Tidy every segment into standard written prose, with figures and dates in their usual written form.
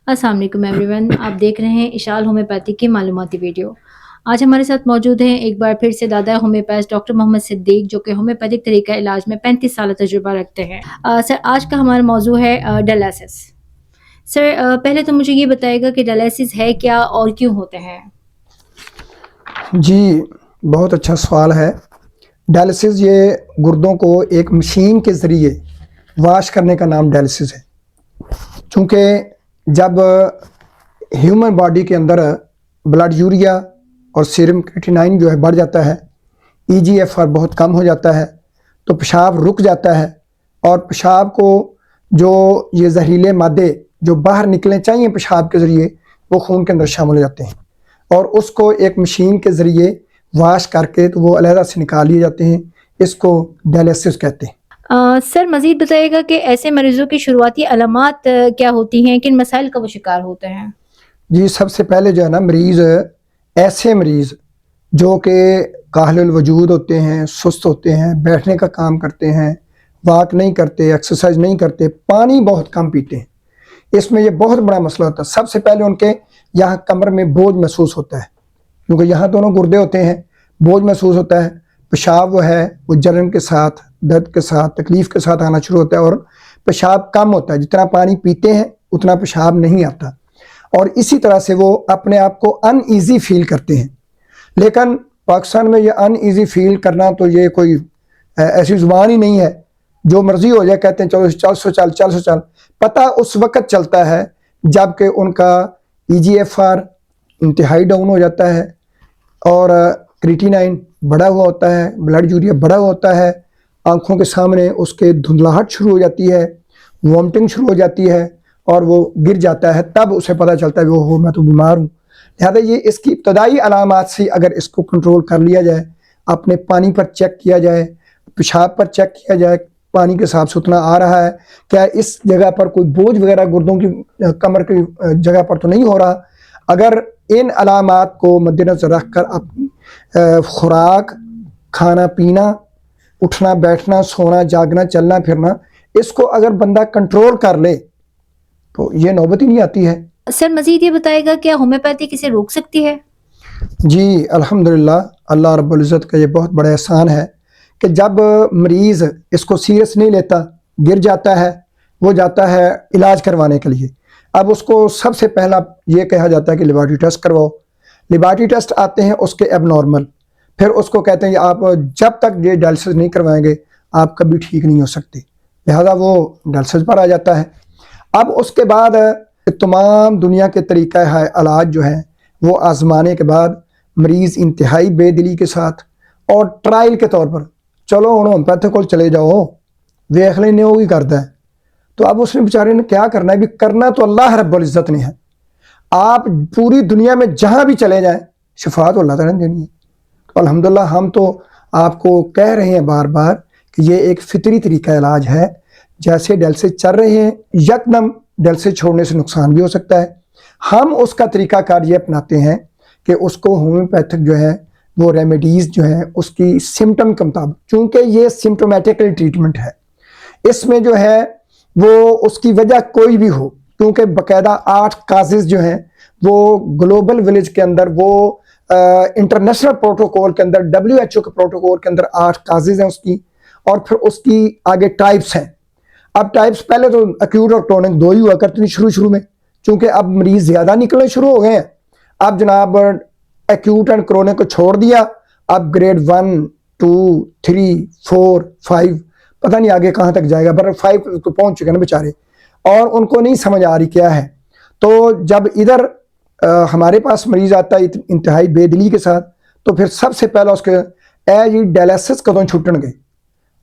अस्सलाम वालेकुम एवरीवन, आप देख रहे हैं इशाल होम्योपैथी की मालूमाती वीडियो। आज हमारे साथ मौजूद हैं एक बार फिर से दादा होम्योपैथ डॉक्टर मोहम्मद सिद्दीक, जो कि होम्योपैथिक तरीका इलाज में 35 साल तजुर्बा रखते हैं। सर, आज का हमारा मौजू है डायलिसिस। सर, पहले तो मुझे ये बताइएगा कि डायलिसिस है क्या और क्यों होते हैं? जी, बहुत अच्छा सवाल है। डायलिसिस ये गुर्दों को एक मशीन के ज़रिए वाश करने का नाम डायलिसिस है। चूँकि जब ह्यूमन बॉडी के अंदर ब्लड यूरिया और सीरम क्रिएटिनिन जो है बढ़ जाता है, ईजीएफआर बहुत कम हो जाता है, तो पेशाब रुक जाता है और पेशाब को जो ये जहरीले मादे जो बाहर निकलने चाहिए पेशाब के ज़रिए, वो खून के अंदर शामिल हो जाते हैं और उसको एक मशीन के ज़रिए वाश करके तो वो अलहदा से निकाल लिए जाते हैं। इसको डायलिसिस कहते हैं। सर, मज़ीद बताइएगा कि ऐसे मरीज़ों की शुरुआती अलामात क्या होती हैं, किन मसाइल का वो शिकार होते हैं? जी, सबसे पहले जो है ना, ऐसे मरीज़ जो कि काहिलुल वजूद होते हैं, सुस्त होते हैं, बैठने का काम करते हैं, वॉक नहीं करते, एक्सरसाइज नहीं करते, पानी बहुत कम पीते हैं, इसमें ये बहुत बड़ा मसला होता है। सबसे पहले उनके यहाँ कमर में बोझ महसूस होता है, क्योंकि यहाँ दोनों गुर्दे होते हैं, बोझ महसूस होता है। पेशाब वो जलन के साथ, दर्द के साथ, तकलीफ़ के साथ आना शुरू होता है और पेशाब कम होता है। जितना पानी पीते हैं उतना पेशाब नहीं आता और इसी तरह से वो अपने आप को अनईज़ी फील करते हैं। लेकिन पाकिस्तान में ये अनईज़ी फील करना तो ये कोई ऐसी ज़ुबान ही नहीं है, जो मर्ज़ी हो जाए कहते हैं चलो चल सो चल। पता उस वक़्त चलता है जबकि उनका ईजीएफआर इंतहाई डाउन हो जाता है और क्रिएटिनिन बढ़ा हुआ होता है, ब्लड यूरिया बढ़ा हुआ होता है, आँखों के सामने उसके धुंधलाहट शुरू हो जाती है, वॉमिटिंग शुरू हो जाती है और वो गिर जाता है। तब उसे पता चलता है वो मैं तो बीमार हूँ। लिहाजा ये इसकी इब्तदाई अलामात से अगर इसको कंट्रोल कर लिया जाए, अपने पानी पर चेक किया जाए, पेशाब पर चेक किया जाए, पानी के साफ सुथरा आ रहा है, क्या इस जगह पर कोई बोझ वगैरह गुर्दों की कमर की जगह पर तो नहीं हो रहा। अगर इन अलामात को मद्देनज़र रख कर अपनी खुराक, खाना पीना, उठना बैठना, सोना जागना, चलना फिरना, इसको अगर बंदा कंट्रोल कर ले तो ये नौबत ही नहीं आती है। सर, मज़ीद ये बताइएगा क्या होम्योपैथी किसे रोक सकती है? जी, अल्हम्दुलिल्लाह, अल्लाह रब्बुल इज़्ज़त का ये बहुत बड़ा एहसान है कि जब मरीज़ इसको सीरियस नहीं लेता, गिर जाता है, वो जाता है इलाज करवाने के लिए। अब उसको सबसे पहला ये कहा जाता है कि लेबॉरेटरी टेस्ट करवाओ। लेबॉरेटरी टेस्ट आते हैं उसके एबनॉर्मल, फिर उसको कहते हैं कि आप जब तक ये डायलिसिस नहीं करवाएंगे आप कभी ठीक नहीं हो सकते, लिहाजा वो डायलिसिस पर आ जाता है। अब उसके बाद तमाम दुनिया के तरीक़ा है इलाज जो है वो आजमाने के बाद मरीज़ इंतहाई बेदिली के साथ और ट्रायल के तौर पर चलो हम होम्योपैथी को चले जाओ, वेख लेने वो ही करता है। तो अब उसने बेचारे ने क्या करना है, भी करना तो अल्लाह रब्बुल इज़्ज़त ने है। आप पूरी दुनिया में जहाँ भी चले जाएं शिफा तो अल्लाह ताला ने देनी है। तो अल्हम्दुलिल्लाह हम तो आपको कह रहे हैं बार बार कि ये एक फितरी तरीका इलाज है। जैसे डायलिसिस चल रहे हैं, यकदम डायलिसिस छोड़ने से नुकसान भी हो सकता है। हम उसका तरीक़ाकार ये अपनाते हैं कि उसको होम्योपैथिक जो है वो रेमेडीज़ जो है उसकी सिम्टम के मुताबिक, चूँकि ये सिम्टोमेटिकल ट्रीटमेंट है, इसमें जो है वो उसकी वजह कोई भी हो, क्योंकि बाकायदा 8 काजेज़ जो हैं वो ग्लोबल विलेज के अंदर, वो इंटरनेशनल प्रोटोकॉल के अंदर, WHO के प्रोटोकॉल के अंदर 8 काजेज़ हैं उसकी, और फिर उसकी आगे टाइप्स हैं। अब टाइप्स पहले तो एक्यूट और क्रोनिक 2 ही हुआ करती थी शुरू में, चूँकि अब मरीज़ ज़्यादा निकलने शुरू हो गए हैं। अब जनाब एक्यूट एंड क्रोनिक को छोड़ दिया, अब ग्रेड 1, 2, 3, 4, 5 पता नहीं आगे कहाँ तक जाएगा, पर 5 तो पहुँच चुके हैं ना बेचारे, और उनको नहीं समझ आ रही क्या है। तो जब इधर हमारे पास मरीज़ आता है इंतहाई बेदिली के साथ, तो फिर सबसे पहला उसके जी डायलिसिस कदों छुट्टन गए।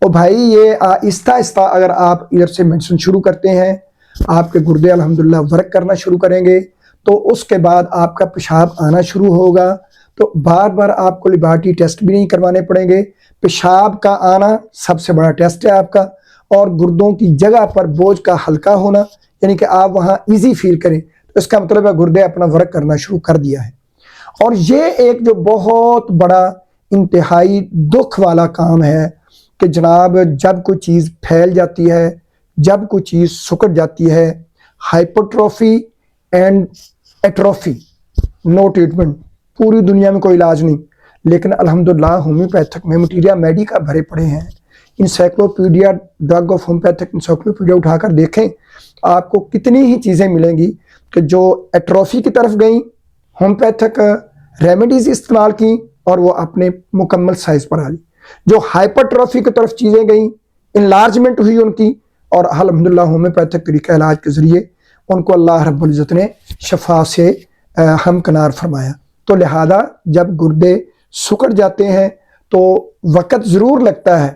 ओ भाई, ये आहिस्ता आहिस्ता अगर आप इधर से मेडिसिन शुरू करते हैं, आपके गुर्दे अल्हम्दुलिल्लाह वर्क करना शुरू करेंगे, तो उसके बाद आपका पेशाब आना शुरू होगा। तो बार बार आपको लेबॉरेटरी टेस्ट भी नहीं करवाने पड़ेंगे। पेशाब का आना सबसे बड़ा टेस्ट है आपका, और गुर्दों की जगह पर बोझ का हल्का होना, यानी कि आप वहाँ ईजी फील करें, तो इसका मतलब है गुर्दे अपना वर्क करना शुरू कर दिया है। और ये एक जो बहुत बड़ा इंतहाई दुख वाला काम है कि जनाब जब कोई चीज़ फैल जाती है, जब कोई चीज़ सुकड़ जाती है, हाइपरट्रोफी اینڈ ایٹروفی، نو ٹریٹمنٹ، پوری دنیا میں کوئی علاج نہیں، لیکن الحمدللہ ہومیوپیتھک میں مٹیریا میڈیکا بھرے پڑے ہیں۔ Encyclopedia drug of homeopathic encyclopedia اٹھا کر دیکھیں، آپ کو کتنی ہی چیزیں ملیں گی کہ جو ایٹروفی کی طرف گئیں، ہومیوپیتھک ریمیڈیز استعمال کی اور وہ اپنے مکمل سائز پر آ گئی، جو ہائپرٹروفی کی طرف چیزیں گئیں، انلارجمنٹ ہوئی ان کی، اور الحمدللہ ہومیوپیتھک طریقہ علاج کے ذریعے ان کو اللہ رب العزت نے شفا سے ہمکنار فرمایا۔ تو لہذا جب گردے سکڑ جاتے ہیں تو وقت ضرور لگتا ہے،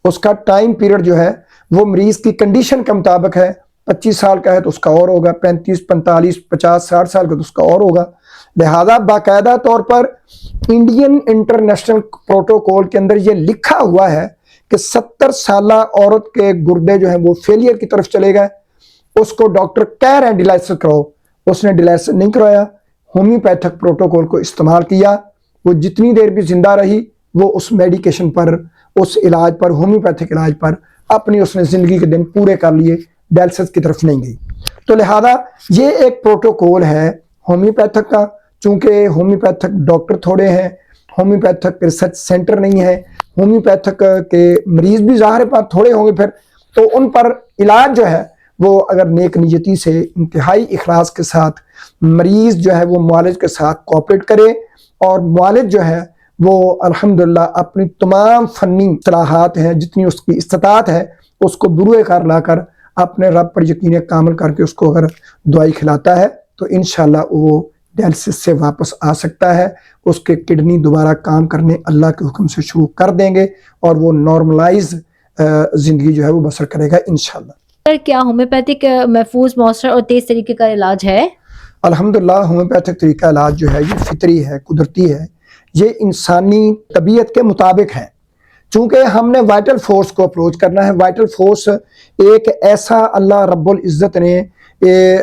اس کا ٹائم پیریڈ جو ہے وہ مریض کی کنڈیشن کے مطابق ہے، 25 سال کا ہے تو اس کا اور ہوگا، 35 45 50 60 سال کا تو اس کا اور ہوگا۔ لہذا باقاعدہ طور پر انڈین انٹرنیشنل پروٹوکول کے اندر یہ لکھا ہوا ہے کہ 70 سالہ عورت کے گردے جو ہیں وہ فیلئر کی طرف چلے گئے، اس کو ڈاکٹر کہہ رہے ہیں ڈیلائسس کرو، اس نے ڈیلائسس نہیں کرایا، ہومیوپیتھک پروٹوکول کو استعمال کیا، وہ جتنی دیر بھی زندہ رہی وہ اس میڈیکیشن پر، اس علاج پر، ہومیوپیتھک علاج پر اپنی اس نے زندگی کے دن پورے کر لیے، ڈیلائسس کی طرف نہیں گئی۔ تو لہذا یہ ایک پروٹوکول ہے ہومیوپیتھک کا، چونکہ ہومیوپیتھک ڈاکٹر تھوڑے ہیں، ہومیوپیتھک ریسرچ سینٹر نہیں ہے، ہومیوپیتھک کے مریض بھی ظاہر پر تھوڑے ہوں گے، پھر تو ان پر علاج جو ہے وہ اگر نیک نیتی سے انتہائی اخلاص کے ساتھ مریض جو ہے وہ معالج کے ساتھ کوآپریٹ کرے، اور معالج جو ہے وہ الحمدللہ اپنی تمام فنی صلاحات ہیں، جتنی اس کی استطاعت ہے، اس کو بروئے کار لا کر اپنے رب پر یقین کامل کر کے اس کو اگر دوائی کھلاتا ہے تو انشاءاللہ وہ ڈیالسس سے واپس آ سکتا ہے، اس کے کڈنی دوبارہ کام کرنے اللہ کے حکم سے شروع کر دیں گے، اور وہ نارملائز زندگی جو ہے وہ بسر کرے گا انشاءاللہ۔ سر کیا ہومیوپیتھک محفوظ، مؤثر اور تیز طریقے کا علاج ہے؟ الحمدللہ ہومیوپیتھک طریقہ علاج جو ہے یہ فطری ہے، قدرتی ہے، یہ انسانی طبیعت کے مطابق ہے۔ چونکہ ہم نے وائٹل فورس کو اپروچ کرنا ہے، وائٹل فورس ایک ایسا اللہ رب العزت نے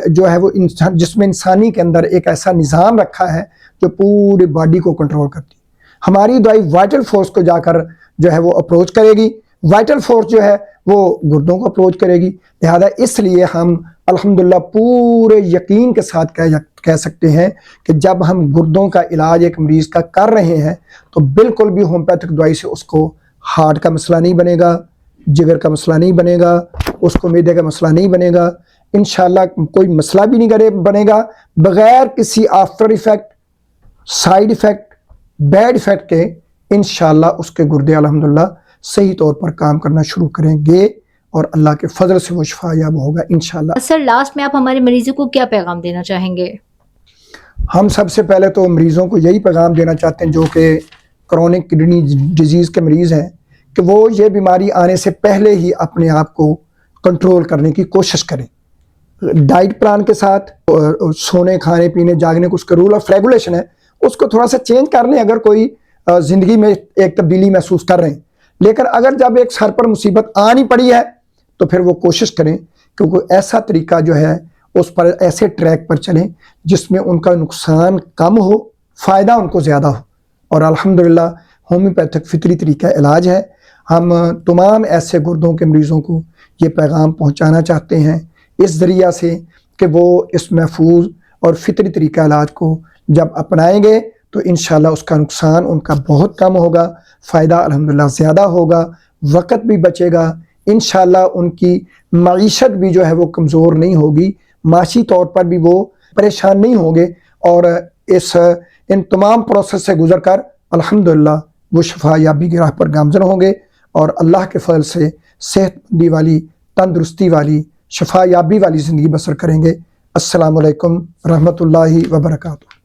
جو ہے وہ جس میں انسانی کے اندر ایک ایسا نظام رکھا ہے جو پوری باڈی کو کنٹرول کرتی ہے۔ ہماری دوائی وائٹل فورس کو جا کر جو ہے وہ اپروچ کرے گی، وائٹل فورس جو ہے وہ گردوں کو اپروچ کرے گی۔ لہذا اس لیے ہم الحمدللہ پورے یقین کے ساتھ کہہ سکتے ہیں کہ جب ہم گردوں کا علاج ایک مریض کا کر رہے ہیں تو بالکل بھی ہومیوپیتھک دوائی سے اس کو ہارٹ کا مسئلہ نہیں بنے گا، جگر کا مسئلہ نہیں بنے گا، اس کو معدے کا مسئلہ نہیں بنے گا، انشاءاللہ کوئی مسئلہ بھی نہیں بنے گا، بغیر کسی after effect, side effect, bad effect کے انشاءاللہ اس کے گردے الحمدللہ صحیح طور پر کام کرنا شروع کریں گے، اور اللہ کے فضل سے وہ شفا یاب ہوگا انشاءاللہ۔ سر لاسٹ میں آپ ہمارے مریضوں کو کیا پیغام دینا چاہیں گے؟ ہم سب سے پہلے تو مریضوں کو یہی پیغام دینا چاہتے ہیں جو کہ کرونک کڈنی ڈیزیز کے مریض ہیں، کہ وہ یہ بیماری آنے سے پہلے ہی اپنے آپ کو کنٹرول کرنے کی کوشش کریں، ڈائٹ پلان کے ساتھ، سونے کھانے پینے جاگنے کو اس کا رول آف ریگولیشن ہے، اس کو تھوڑا سا چینج کر لیں اگر کوئی زندگی میں ایک تبدیلی محسوس کر رہے ہیں۔ لیکن اگر جب ایک سر پر مصیبت آنی پڑی ہے تو پھر وہ کوشش کریں کہ کوئی ایسا طریقہ جو ہے اس پر ایسے ٹریک پر چلیں جس میں ان کا نقصان کم ہو، فائدہ ان کو زیادہ ہو۔ اور الحمدللہ ہومیوپیتھک فطری طریقہ علاج ہے۔ ہم تمام ایسے گردوں کے مریضوں کو یہ پیغام پہنچانا چاہتے ہیں اس ذریعہ سے کہ وہ اس محفوظ اور فطری طریقہ علاج کو جب اپنائیں گے تو انشاءاللہ اس کا نقصان ان کا بہت کم ہوگا، فائدہ الحمدللہ زیادہ ہوگا، وقت بھی بچے گا، انشاءاللہ ان کی معیشت بھی جو ہے وہ کمزور نہیں ہوگی، معاشی طور پر بھی وہ پریشان نہیں ہوں گے، اور ان تمام پروسیس سے گزر کر الحمدللہ وہ شفا یابی کی راہ پر گامزن ہوں گے، اور اللہ کے فضل سے صحت مندی والی، تندرستی والی، شفا یابی والی زندگی بسر کریں گے۔ السلام علیکم ورحمۃ اللہ وبرکاتہ۔